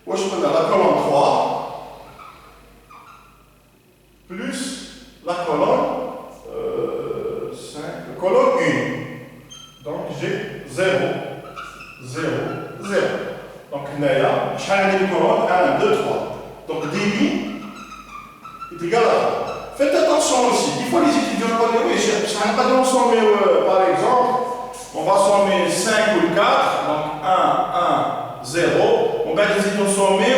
Moi, je prends la colonne 3 plus la colonne 5, colonne 1. Donc, j'ai 0, 0, 0. Donc, là, j'ai une colonne 1, 2, 3. Donc, demi est égal à 3. Faites attention aussi. Des fois, les étudiants vont dire oui, je n'ai pas de sommer, par exemple, on va sommer 5 ou 4, donc 1, 1, 0. On va essayer de sommer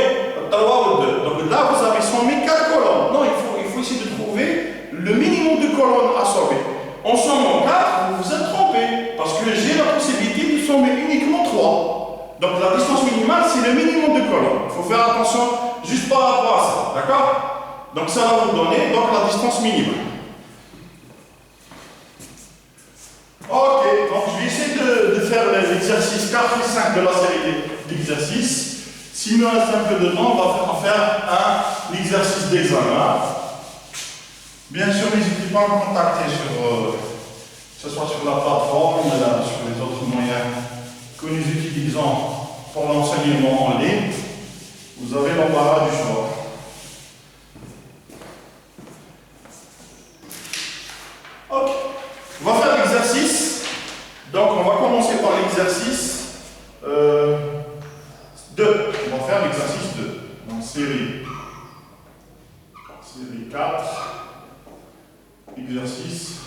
3 ou 2. Donc là, vous avez sommé 4 colonnes. Non, il faut essayer de trouver le minimum de colonnes à sommer. En sommant 4, vous vous êtes trompé, parce que j'ai la possibilité de sommer uniquement 3. Donc la distance minimale, c'est le minimum de colonnes. Il faut faire attention juste par rapport à ça, d'accord? Donc ça va vous donner donc, la distance minimale. Ok, donc je vais essayer de faire l'exercice 4 et 5 de la série d'exercices. S'il nous reste un peu de temps, on va faire un exercice d'examen. Bien sûr, n'hésitez pas à me contacter que ce soit sur la plateforme, sur les autres moyens que nous utilisons pour l'enseignement en ligne. Vous avez l'embarras du choix. Ok, on va faire l'exercice. Donc, on va commencer par l'exercice 2. On va faire l'exercice 2. Donc, série 4, exercice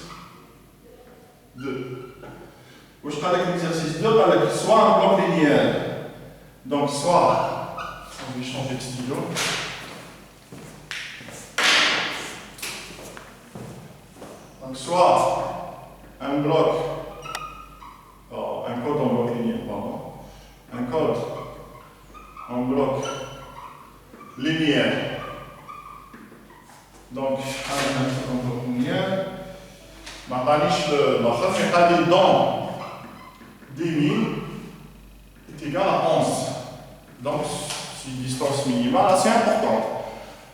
2. Moi, je travaille avec l'exercice 2, avec soit un bloc linéaire. Donc, soit, on va changer de stylo. Donc, soit un bloc, un code en bloc linéaire, pardon, un code en bloc linéaire. Donc, un code en bloc linéaire, ma baniche, la première dans 10 000 est égale à 11. Donc, c'est une distance minimale assez importante.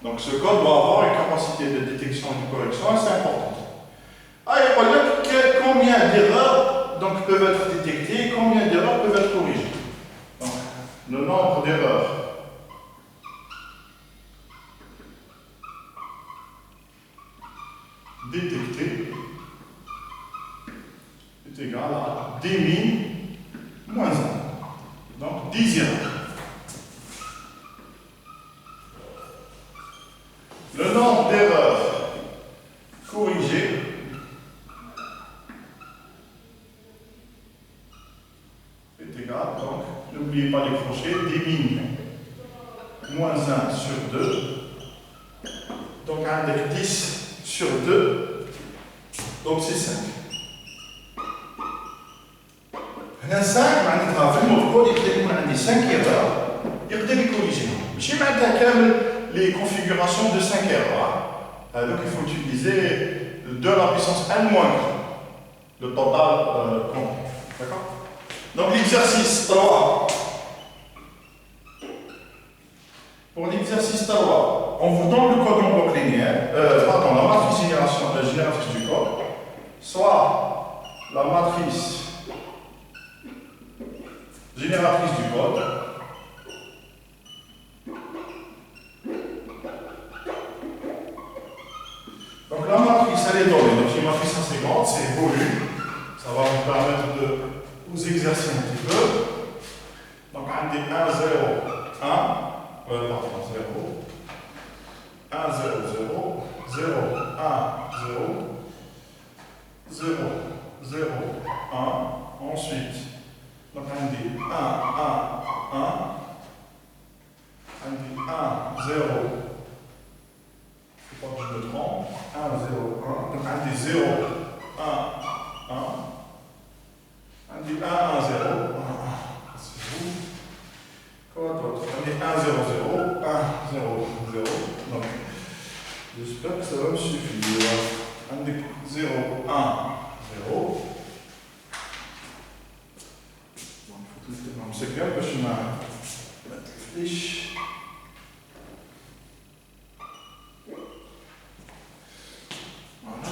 Donc, ce code doit avoir une capacité de détection et de correction assez importante. Ah, il faut dire combien d'erreurs peuvent être détectées, combien d'erreurs peuvent être corrigées. Donc, le nombre d'erreurs détectées est égal à 10 000 moins 1. Donc, 10 erreurs. Le nombre d'erreurs corrigées est égal, donc, n'oubliez pas les crochets, 10 000 moins 1 sur 2, donc un 10 sur 2, donc c'est 5. هنا 5 معناتها في المفروض يقدر يكون عندي 5 erreurs يقدر يكوريجيهم ماشي معناتها كامل les configurations de 5 erreurs. Donc il faut utiliser 2 à la puissance n moins le total complet. D'accord? Donc l'exercice 3. Pour l'exercice 3, on vous donne le code en bloc linéaire, pardon, la matrice génératrice du code, soit la matrice génératrice du code, donc la matrice elle est donnée, donc une matrice assez grande, c'est volume, ça va vous permettre de vous exercer un petit peu. Donc on dit 1, 0, 1, pardon, 0, 1, 0, 0, 0, 1, 0, 0, 0, 1, ensuite, donc on dit 1, 1, 1, on dit 1, 0, il ne faut pas que je me trompe, 1, 0, 1, donc on dit 0, 1, 1, on dit 1, 1, 0, 1, 1, c'est vous. Quoi d'autre? On dit 1, 0, 0, 1, 0, 0, donc j'espère que ça va me suffire. On dit 0, 1, 0. C'est clair que je vais mettre les flèches. Voilà.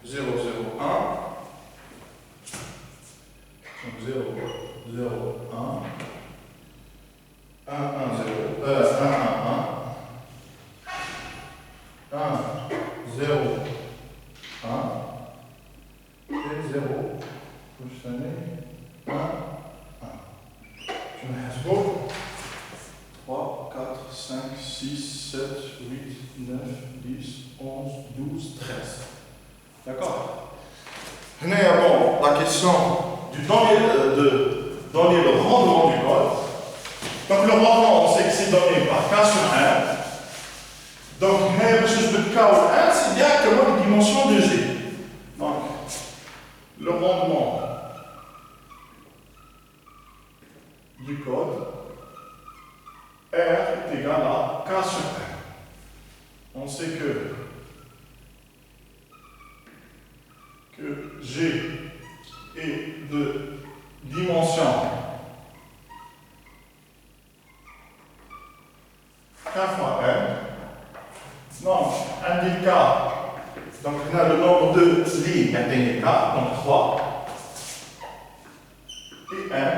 0, 0, 1. Donc 0, 0, 1. 1, 1, 0, 1, 1, 1, 1, 0, 1, et 0, 1, 1. Je me laisse beau. 3, 4, 5, 6, 7, 8, 9, 10, 11, 12, 13. D'accord? Bon, la question du donner le rendement du code. Donc le rendement, on sait que c'est donné par K sur 1. Donc, je suis de K ou 1, c'est directement les dimensions de G. Donc, le rendement du code R est égal à K sur 1. On sait que G est de dimension K fois M. Donc, un des K, donc on a le nombre de lignes à K, donc 3. Et M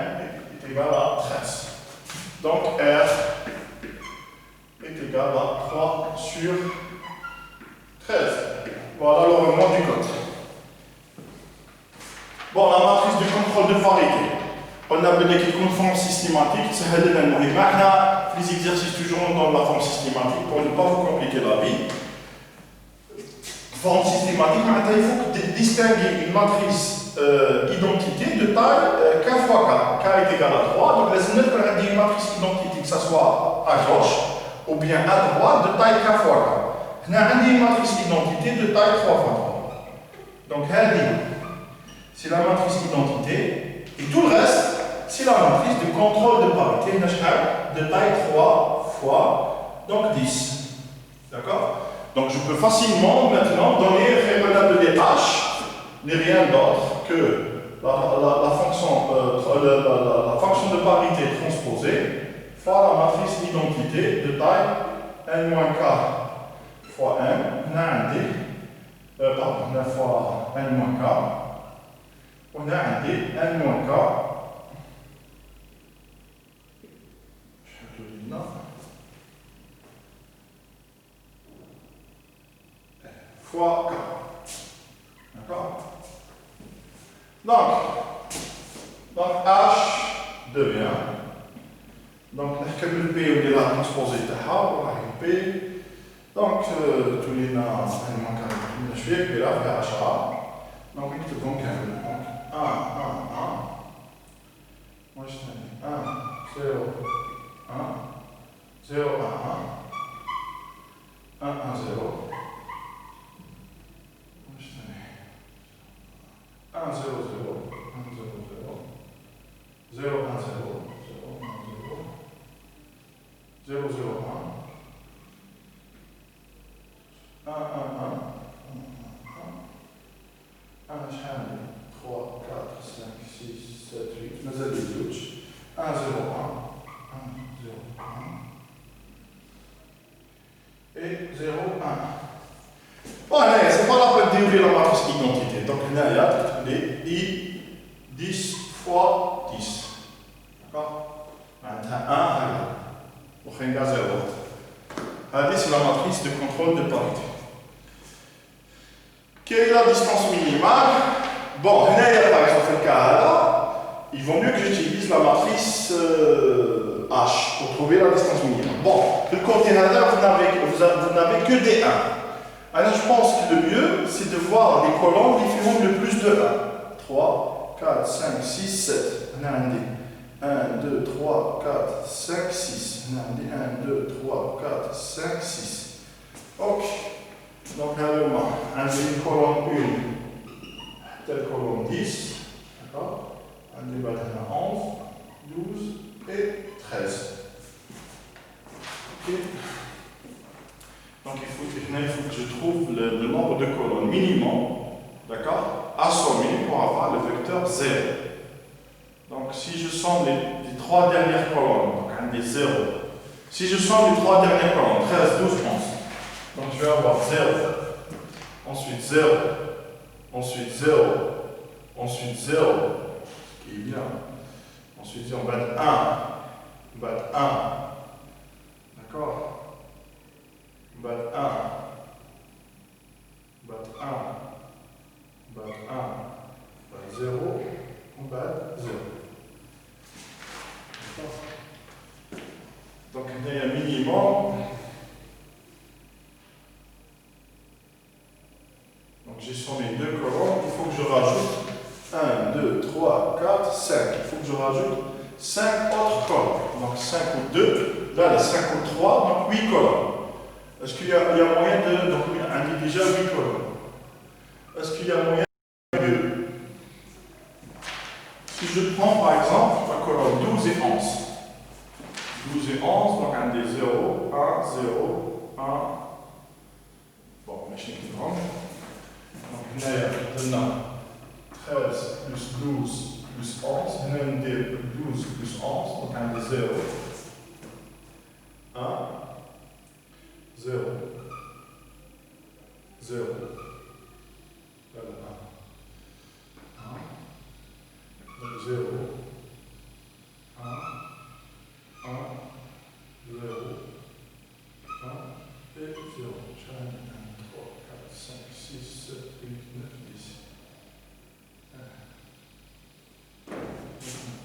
est égal à 13. Donc R est égal à 3 sur 13. Voilà le rendement du code. Bon, la matrice de contrôle de parité. On a besoin d'une forme systématique. C'est les exercices toujours dans la forme systématique pour ne pas vous compliquer la vie. Forme systématique, il faut distinguer une matrice identité de taille K fois K. K est égal à 3. Donc, les notes qu'on a dit une matrice identité, que ce soit à gauche ou bien à droite, de taille K fois K. On a une matrice identité de taille 3 fois 3. Donc, c'est la matrice identité. Et tout le reste, c'est la matrice de contrôle de parité de taille 3 fois donc 10. D'accord? Donc je peux facilement maintenant donner raisonnable des H, n'est rien d'autre que la fonction de parité transposée fois la matrice d'identité de taille n-k fois n, pardon, 9 fois n-k, on a un d n-k fois K. D'accord? Donc H devient. Donc, le P ou de la transposée de H, P. Donc, tous les noms, je vais puis là, vers HA. Donc, on peut donc 1, 1, 1. Moi, je dis 1, 0, 1, 0, 1, 1, 1, 0. 1, 0, 0, 1, 0, 0, 0, 1, 0, 0, 1, 0, 0, 0, 0, 1, 1, 1, 1, 1, 1, 3, 4, 5, 6, 7, 8, mais elle est huge. 1, 0, 1, 1, 0, 1, et 0, 1. Bon, allez, c'est pas la peine d'ouvrir la matrice d'identité. Donc, il y a les I 10 fois 10. D'accord? Maintenant, 1, on fait 0. C'est la matrice de contrôle de parité. Quelle est la distance minimale? Bon, par exemple, le cas là, il vaut mieux que j'utilise la matrice H pour trouver la distance minimale. Bon, le côté là, vous n'avez que des 1. Alors, je pense que le mieux, c'est de voir les colonnes différentes de plus de 1. 3, 4, 5, 6, 7. On a un D. 1, 2, 3, 4, 5, 6. On a un D. 1, 2, 3, 4, 5, 6. Ok. Donc, un D, colonne 1. Telle colonne 10. D'accord? Un D, 11, 12 et 13. Ok. Donc il faut que je trouve le nombre de colonnes minimum, d'accord, assommé pour avoir le vecteur 0. Donc si je somme les 3 dernières colonnes, donc un des 0, si je somme les 3 dernières colonnes, 13, 12, 11, donc je vais avoir 0, ensuite 0, ensuite 0, ensuite 0, ce qui est bien, ensuite on va être 1, on va être 1, D'accord. Bat 1. Bat 1. Bat 1. Bat 0. Bat 0. Donc il y a un minimum. Donc j'ai sommé deux colonnes. Il faut que je rajoute 1, 2, 3, 4, 5. Il faut que je rajoute 5 autres colonnes. Donc 5 ou 2. Là, les 5 ou 3, donc 8 colonnes. Est-ce qu'il y a moyen de. Donc on indique déjà 8 colonnes. Est-ce qu'il y a moyen de. Si je prends par exemple la colonne 12 et 11. 12 et 11, donc un des 0, 1, 0, 1. Bon, machine qui grande. Donc, on a 13 plus 12 plus 11. On a un des 12 plus 11, donc un des 0. 1, 0, 0. Voilà, 1. 1. Donc 0, 1, 1, 0, 1 et 0. Challenge 1, 3, 4, 5, 6, 7, 8, 9, 10.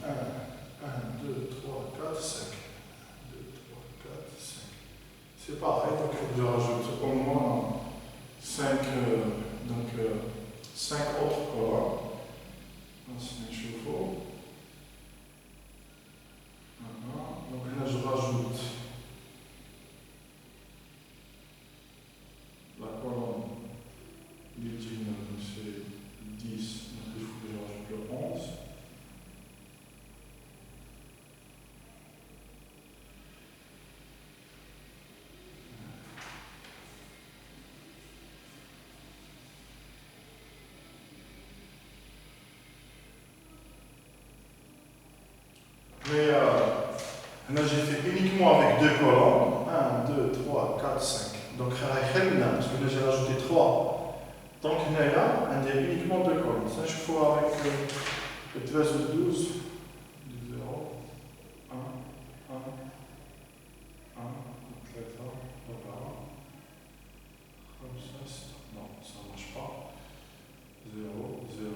1, 1, 2, 3, 4, 5. 2, 3, 4, 5. C'est pareil, donc je rajoute au moins 5, 5 autres colonnes. C'est un chauffe-eau. Donc là, je rajoute la colonne ultime, donc c'est 10, donc il faut que je rajoute le 11. Mais là, j'ai fait uniquement avec deux colonnes. 1, 2, 3, 4, 5. Donc, parce que là, j'ai rajouté 3. Donc, là, on a uniquement deux colonnes. Ça, je fais avec le 13 ou 12. 0, 1, 1, 1. Donc, là, voilà. Comme ça, non, ça ne marche pas. 0, 0,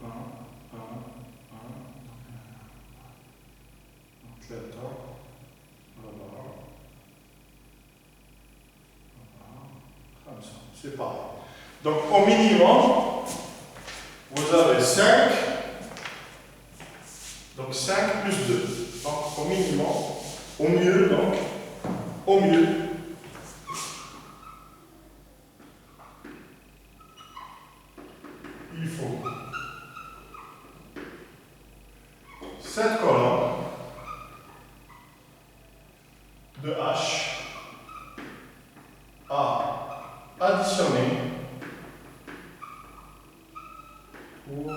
1, 1, 1. Delta, voilà, comme ça, c'est pareil. Donc au minimum, vous avez 5, donc 5 plus 2. Donc au minimum, au mieux, donc, au mieux, il faut 7 colonnes de H à additionner pour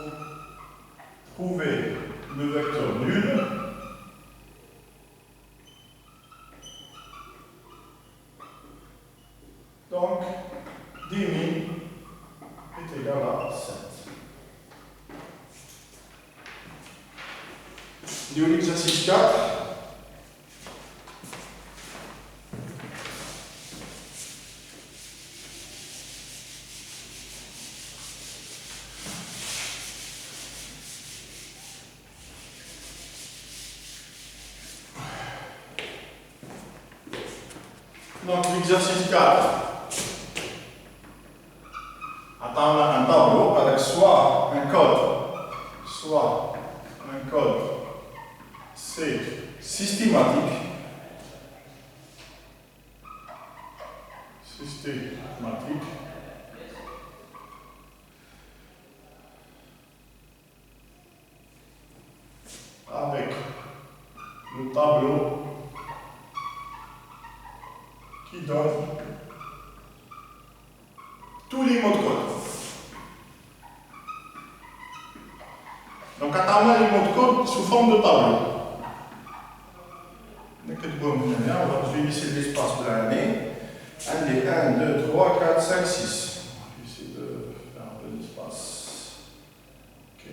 trouver le vecteur nul donc 10 000 est égal à 7. L'exercice 4. Donc l'exercice 4. Attends, on a un tableau avec soit un code, c'est systématique, avec le tableau qui donne tous les mots de code. Donc, attends-moi les mots de code sous forme de tableau. Je vais laisser l'espace de l'année. Allez, 1, 2, 3, 4, 5, 6. Je vais essayer de faire un peu d'espace. Ok.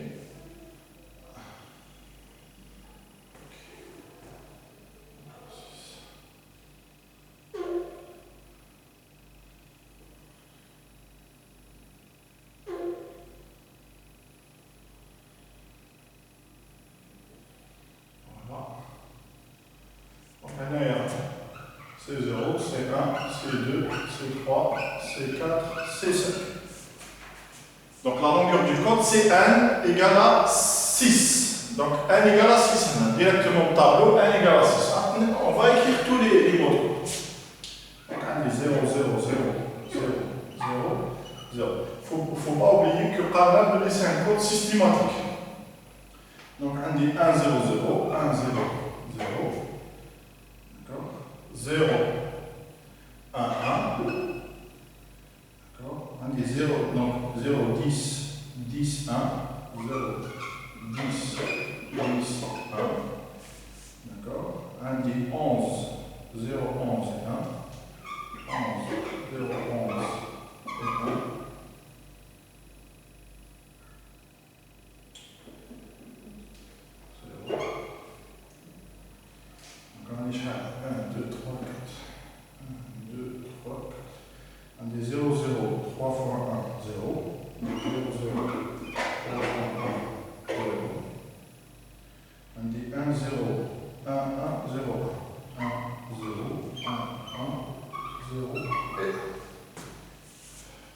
C1, C2, C3, C4, C5. Donc la longueur du code, c'est n égale à 6. Donc n égale à 6. Directement au tableau, n égale à 6. On va écrire tous les mots de code. Donc n est 0, 0, 0, 0, 0, 0. Il ne faut pas oublier que Qanab nous laisse un code systématique. Donc n dit 1, 0, 0, 1, 0, 0. 0, 1, 1. On dit 0, donc 0, 10, 10, 1, 0, 10, 10, 1. D'accord. On dit 11, 0, 11 et 1. 11, 0, 11 et 1. On dit 1, 2, 3, 4. 1, 2, 3, 4. On dit 0, 0, 3 fois 1, 0. 0, 0, 3 fois 1, 0. On dit 1, 0, 1, 1, 0, 1, 0, 1, 1, 0. Et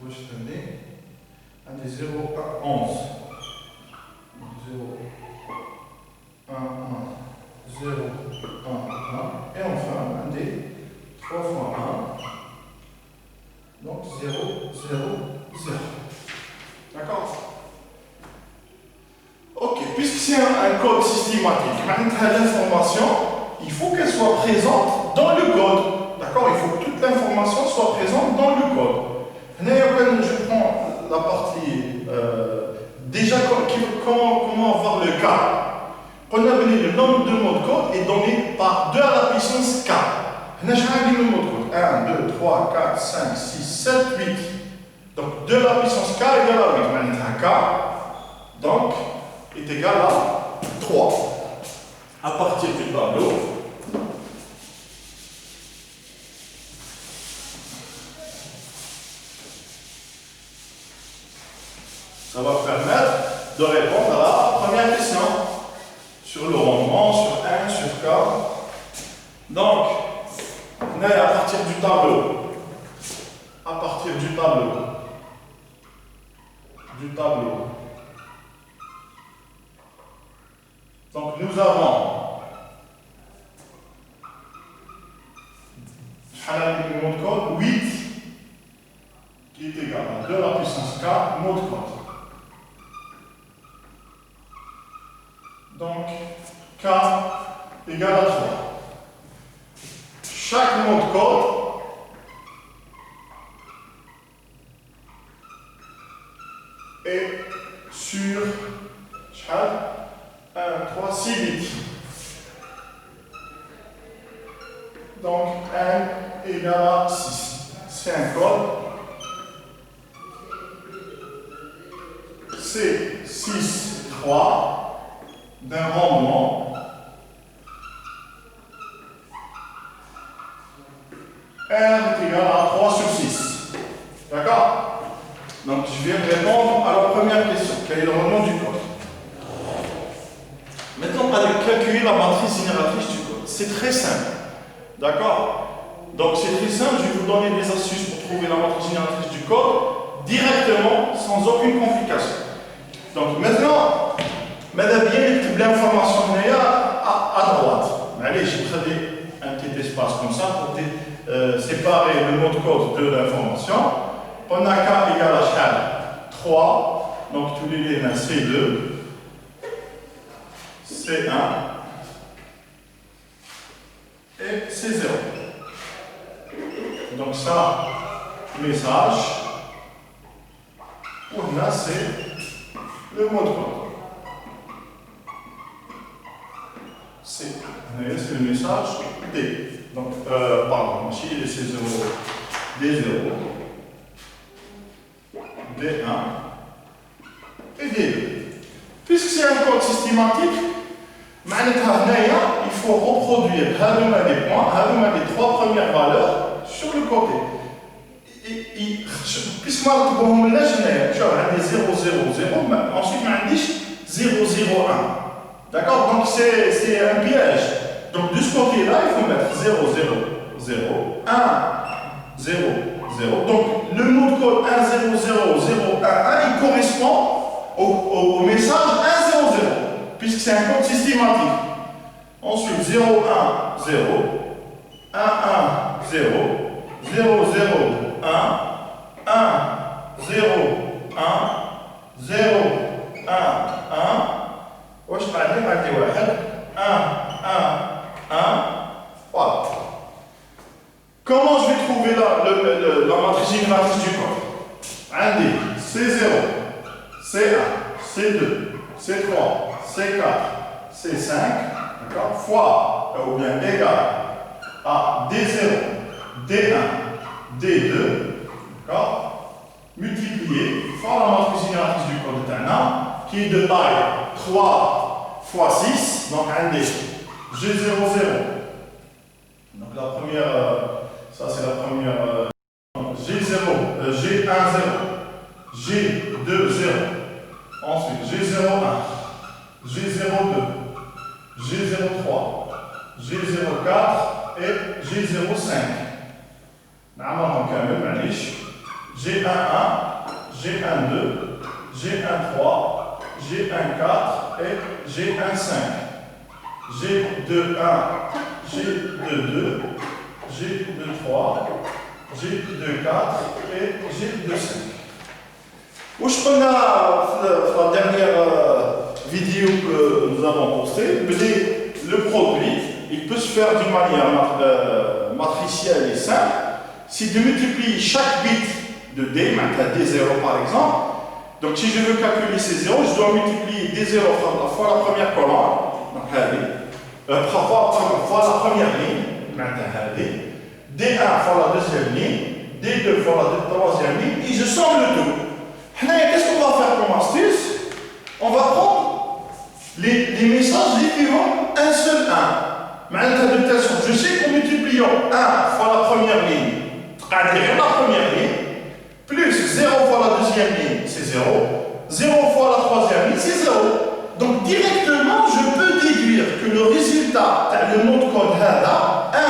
où je tenais? On dit 0, 1, 11. 0, 1, 1, 0, 1, 1. Et enfin, on dit 3 fois 1. Donc 0, 0, 0. D'accord? Ok, puisque c'est un code systématique, l'information, il faut qu'elle soit présente dans le code. D'accord? Il faut que toute l'information soit présente dans le code. Je prends la partie déjà comment avoir le cas. On a donné le nombre de mots de code est donné par 2 à la puissance k. On a déjà le mot de code 1, 2, 3, 4, 5, 6, 7, 8. Donc 2 à la puissance k égale à 8. Maintenant k donc est égal à 3. À partir du tableau, ça va permettre de répondre à la première question sur le rendement, sur 1, sur k. Donc, on est à partir du tableau. À partir du tableau. Donc, nous avons le mot de code 8 qui est égal à 2 à la puissance k mot de code. Donc, k égale à 3. Chaque mot de code est sur 1, 3, 6 bits. Donc, n égale à 6. C'est un code. C'est 6, 3 d'un rendement. R est égal à 3 sur 6. D'accord? Donc, je vais répondre à la première question. Quel est le rendement du code? Maintenant, on va calculer la matrice génératrice du code. C'est très simple. D'accord? Donc, c'est très simple. Je vais vous donner des astuces pour trouver la matrice génératrice du code directement, sans aucune complication. Donc, maintenant, madame bien, l'information à droite. Allez, j'ai créé un petit espace comme ça pour séparer le mot de code de l'information. On a k égale à 3, donc tous les lignes C2, C1 et C0. Donc ça, message, on a c'est le mot de code. C'est le message D. Donc, pardon, ici c'est 0, D0, D1 et D2. Puisque c'est un code systématique, il faut reproduire les points, les 3 premières valeurs sur le côté. Puisque moi, j'ai 0, 0, 0, ensuite, j'ai 0, 0, 1. D'accord? Donc, c'est un piège. Donc, de ce côté-là, il faut mettre 0, 0, 0, 1, 0, 0. Donc, le mot de code 1, 0, 0, 0, 1, 1, il correspond au message 1, 0, 0, puisque c'est un code systématique. Ensuite, 0, 1, 0, 1, 1, 0, 0, 0, 1, 1, 0, 1, 0, 1, 1. واش بعد عندي واحد 1, 1, 1. Voilà. Comment je vais trouver la matrice génératrice du code? عندي C0, C1, C2, C3, C4, C5, d'accord, fois ou bien égal à D0, D1, D2, d'accord, multiplié par la matrice génératrice du code de Tana, qui est de taille 3 fois 6, donc عندي G00. Donc la première, ça c'est la première, G0, G10, G20, ensuite G01, G02, G03, G04 et G05. نعملهم كامل معليش. G11, G12, G13, G14 et G15. G21, G22, G23, G24 et G25. Où je prends la dernière vidéo que nous avons postée, le produit, il peut se faire d'une manière matricielle et simple. Si je multiplie chaque bit de D, maintenant D0 par exemple, donc si je veux calculer ces zéros, je dois multiplier D0 fois la première colonne, donc fois la première ligne, maintenant D1 fois la deuxième ligne, D2 fois la troisième ligne, et je somme le tout. Qu'est-ce qu'on va faire comme astuce? On va prendre les messages différents, un seul 1. Maintenant, de telle sorte, je sais qu'en multipliant 1 fois la première ligne, c'est-à-dire la première ligne, plus 0 fois la deuxième ligne, c'est 0, 0 fois la troisième ligne, c'est 0. Donc directement, je peux déduire que le résultat, le mot de code 1,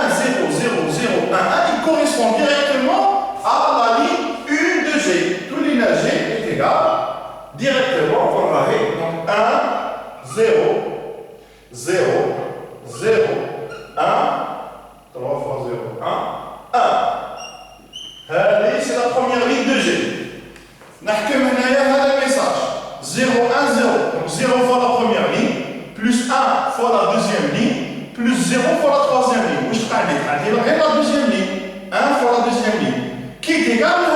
0, 0, 0, 1, 1, il correspond directement à la ligne 1 de G. Tous les G est égal directement, voilà, donc 1, 0, 0, 0, 1, 3 fois 0, 1, 1. C'est la première ligne de G. نحكم هنايا هذا الميساج 0, 1, 0. Donc 0 fois la première ligne, plus 1 fois la deuxième ligne, plus 0 fois la troisième ligne. واش تقع لك؟ la deuxième ligne. 1 fois la deuxième ligne. Qui est égal à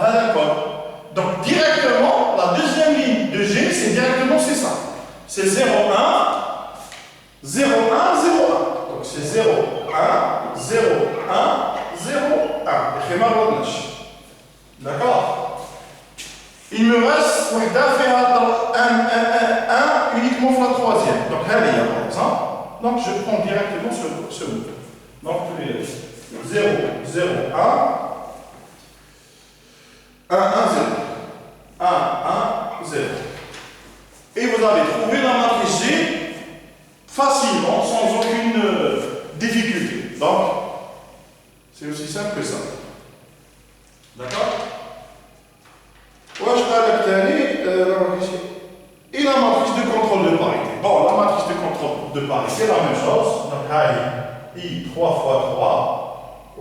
هذا الكود. Donc directement, la deuxième ligne de G, c'est directement ça. C'est 0, 1, 0, 1, 0, 1. Donc c'est 0, 1, 0, 1, 0, 1. D'accord? Il me reste un uniquement pour la troisième. Donc là, il y a par exemple. Donc je prends directement ce bout. Donc tous les 0, 0, 1, 1, 1, 0. 1, 1, 0. Et vous allez trouver la matrice G facilement, sans aucune difficulté. Donc, c'est aussi simple que ça. D'accord? Et la matrice de contrôle de parité. Bon, la matrice de contrôle de parité, c'est la même chose. Donc, I 3 fois 3.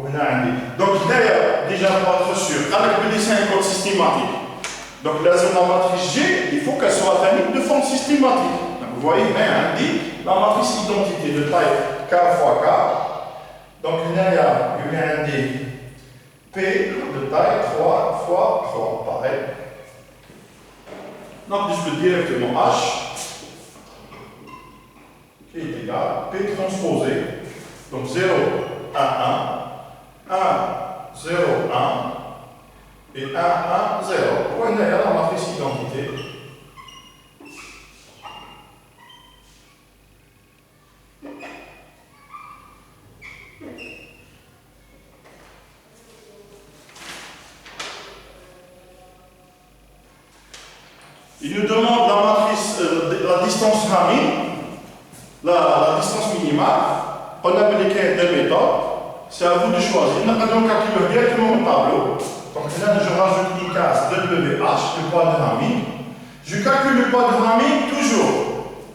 Donc, d'ailleurs, déjà pour être sûr, avec le dessin et code systématique, donc la matrice G, il faut qu'elle soit atteinte de forme systématique. Donc, vous voyez, la matrice identité de taille K fois K. Donc, il y a un P de taille 3 fois 3, pareil. Donc, je peux directement H, qui est égal P transposé. Donc, 0, 1, 1, 1, 0, 1, et 1, 1, 0. Pour une la matrice identité. Il nous demande la matrice, la distance ramine, la distance minimale. On a appliqué deux méthodes. c'est à vous de choisir. On va donc calculer directement au tableau. Donc là, je rajoute une case WH, le poids dynamique. Je calcule le poids dynamique toujours,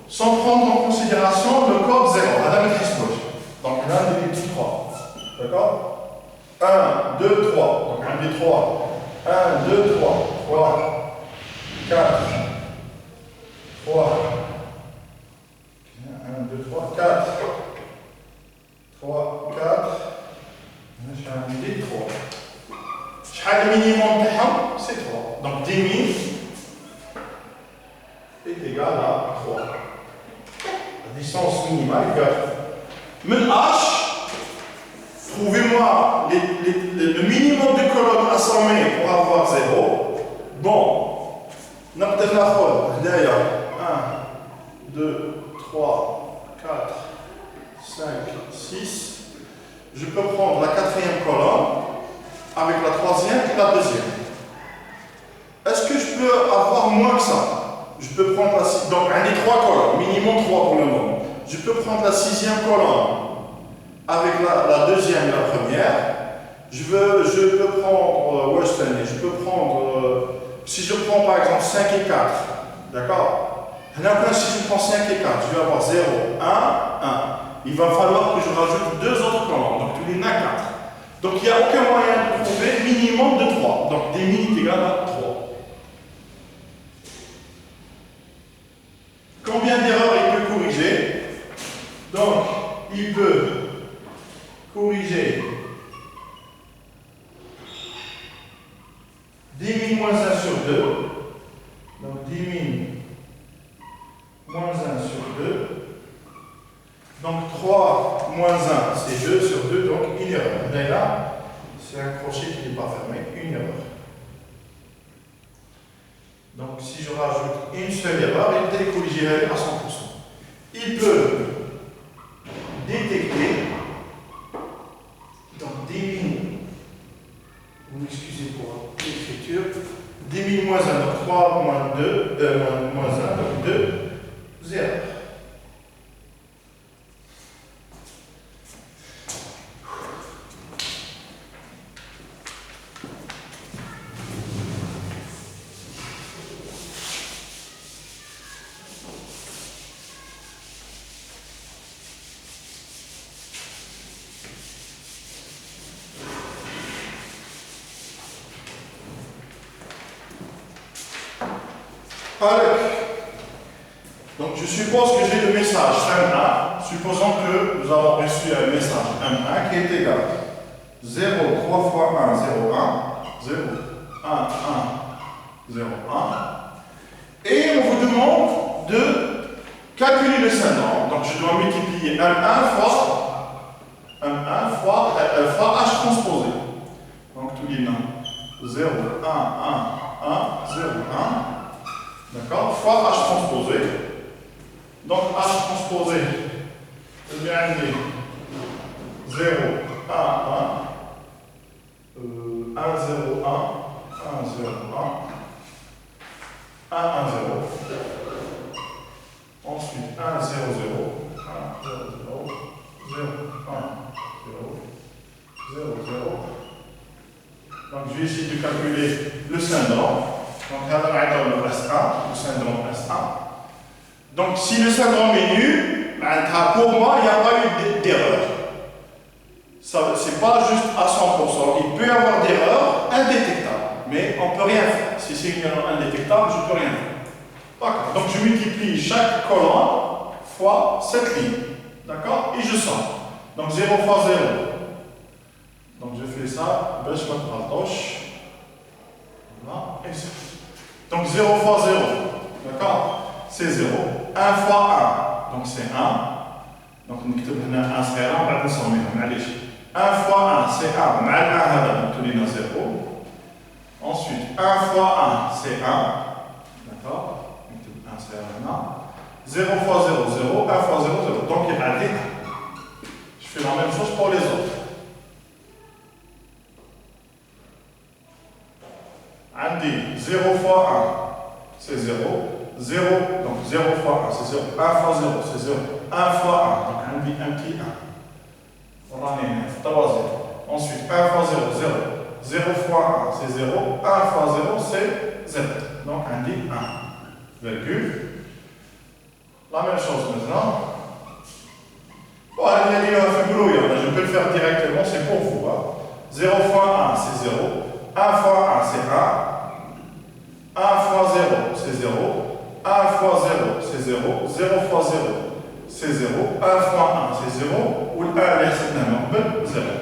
sans prendre en considération le code 0, la maîtrise gauche. Donc là, des petits 3. D'accord? 1, 2, 3. Donc 1, 2, 3. 1, 2, 3. 3, 4, 3. 1, 2, 3, 4. 3, 4. Je vais ajouter 3. Le minimum c'est 3. Donc 10 000 est égal à 3. La distance minimale est égale. Mais H, trouvez-moi le minimum de colonnes assommées pour avoir 0. Bon, on a peut-être la folle. D'ailleurs, 1, 2, 3, 4, 5, 6. Je peux prendre la quatrième colonne avec la troisième et la deuxième. Est-ce que je peux avoir moins que ça? Je peux prendre la sixième. Donc, un des 3 colonnes, minimum 3 pour le moment. Je peux prendre la 6e colonne avec la deuxième et la première. Je peux prendre, je peux prendre, si je prends par exemple 5 et 4, d'accord? Si je prends 5 et 4, je vais avoir 0, 1, 1. Il va falloir que je rajoute 2 autres colonnes, donc tous les 4. Donc il n'y a aucun moyen de trouver minimum de 3. Donc des min est égal à 3. Combien d'erreurs il peut corriger? Donc il peut corriger 10 000 moins 1 sur 2. Donc 10 000 moins 1 sur 2. Donc 3 moins 1, c'est 2 sur 2, donc une erreur. Et là, c'est un crochet qui n'est pas fermé, une erreur. Donc si je rajoute une seule erreur, il peut corriger à 100%. Il peut détecter, donc 10 000, vous m'excusez pour l'écriture, 10 000 moins 1, donc 3 moins 2, moins 1, donc 2, 0. Donc je suppose que j'ai le message M1, supposons que nous avons reçu un message M1 qui est égal 0, 3 fois 1, 0, 1, 0, 1, 1, 0, 1. Et on vous demande de calculer le syndrome. Donc je dois multiplier M1 fois H transposé. Donc tous les noms 0, 1, 1, 1, 0, 1. D'accord? Fois H transposé. Donc H transposé, je vais amener 0, 1, 1, 1, 0, 1, 1, 0, 1, 1, 0. Ensuite 1, 0, 0, 1, 0, 0, 0, 1, 0, 0, 0. Donc je vais essayer de calculer le syndrome. Donc, le S1, le syndrome S1. Donc, si le syndrome est nul, pour moi, il n'y a pas eu d'erreur. Ce n'est pas juste à 100%. Il peut y avoir d'erreurs indétectables, mais on ne peut rien faire. Si c'est une erreur indétectable, je ne peux rien faire. D'accord. Donc, je multiplie chaque colonne fois cette ligne. D'accord? Et je sors. Donc, 0 fois 0. Donc, je fais ça. Je vais mettre la touche. Voilà. Et c'est. Donc 0 fois 0, d'accord? C'est 0. 1 fois 1, donc c'est 1. Donc nous avons 1 c'est 1, on va transformer. 1 fois 1, c'est 1. On a 1, donc tous les 0. Ensuite, 1 fois 1, c'est 1. D'accord? 1 c'est 1. 0 fois 0, 0. 1 fois 0, 0. Donc il y a 1. Je fais la même chose pour les autres. Andi, 0 fois 1, c'est 0. 0, donc 0 fois 1, c'est 0. 1 fois 0, c'est 0. 1 fois 1, donc Andi, un petit 1. Ensuite, 1 fois 0, 0. 0 fois 1, c'est 0. 1 fois 0, c'est 0. Donc, on dit 1. Virgule. La même chose maintenant. Bon, je peux le faire directement, c'est pour vous. 0 fois 1, c'est 0. 1 fois 1, c'est 1. 1 fois 0, c'est 0. 1 fois 0, c'est 0. 0 fois 0, c'est 0. 1 fois 1, c'est 0. Ou le 1, c'est 0.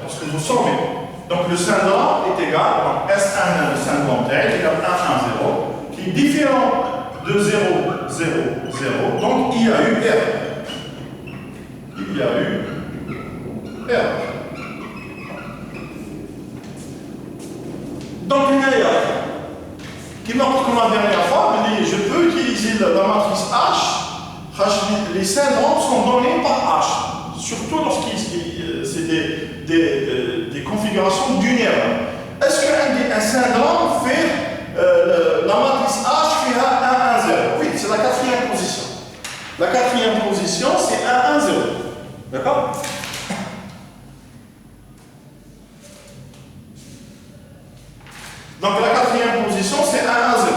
Parce que vous sommez. Donc le syndrome est égal, donc S1, le syndrome est égal à 1, 0, qui est différent de 0, 0, 0. Donc il y a eu R. Il y a eu R. Donc il y a qui marque comme la dernière fois, je peux utiliser la matrice H. Les syndromes sont donnés par H, surtout lorsqu'il c'est des configurations dunaires. Est-ce qu'un syndrome fait la matrice H fait 1, 1, 0? Oui, c'est la quatrième position. La quatrième position, c'est 1, 1, 0. D'accord? Donc la quatrième position, c'est 1, 1, 0.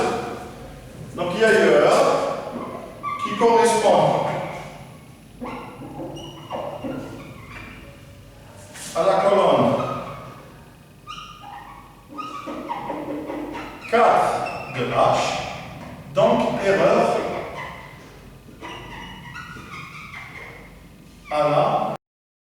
Donc il y a une erreur qui correspond à la colonne 4 de H. Donc erreur